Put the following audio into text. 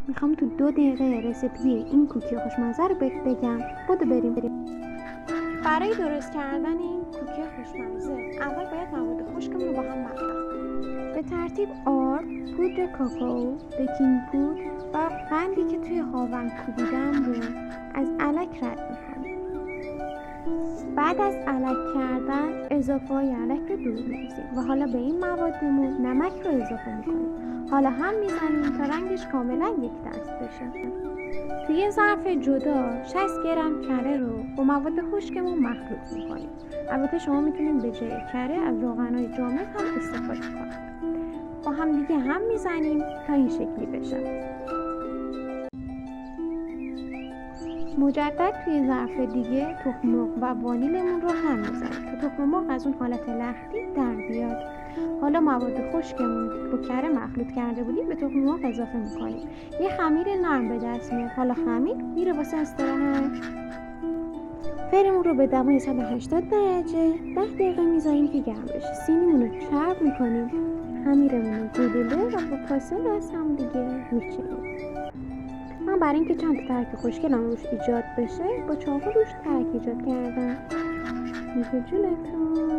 میخوام تو 2 دقیقه رسیپی این کوکی خوشمزه رو بگم. بودو بریم. برای درست کردن این کوکی خوشمزه اول باید مواد خشکمون رو با هم مخلوط به ترتیب آرد، پودر کاکائو، بیکینگ پودر و قندی که توی هاون کوبیدم رو از الک رد می‌کنیم. بعد از الک کردن اضافه های الک رو دور می‌ریزیم و حالا به این موادمون نمک رو اضافه می‌کنیم. حالا هم می‌زنیم تا رنگش کاملا یک دست بشه. توی یه ظرف جدا 60 گرم کره رو با مواد خشکمون مخلوط می‌کنیم. البته شما می‌تونید به جای کره از روغن‌های جامد هم استفاده کنید. با هم دیگه هم می‌زنیم تا این شکلی بشه. مجدد توی ظرف دیگه تخم مرغ و وانیلمون رو هم می‌زنیم تا تخم مرغ از اون حالت لختی در بیاد. حالا مواد خشکمون با کره مخلوط کرده بودیم به تخم مرغ اضافه می‌کنیم. یه خمیر نرم به دست میاد. حالا خمیر میره واسه استراحت. فریمون رو به دمای 180 درجه 10 دقیقه میذاریم که گرم بشه. سینیمون رو چرب می‌کنیم. خمیرمون رو گلوله و با فاصله از هم دیگه میچینیم. من برای اینکه چند تا ترک خوشگلم روش ایجاد بشه با چاقو روش ترک ایجاد کردم. میشه جونتون.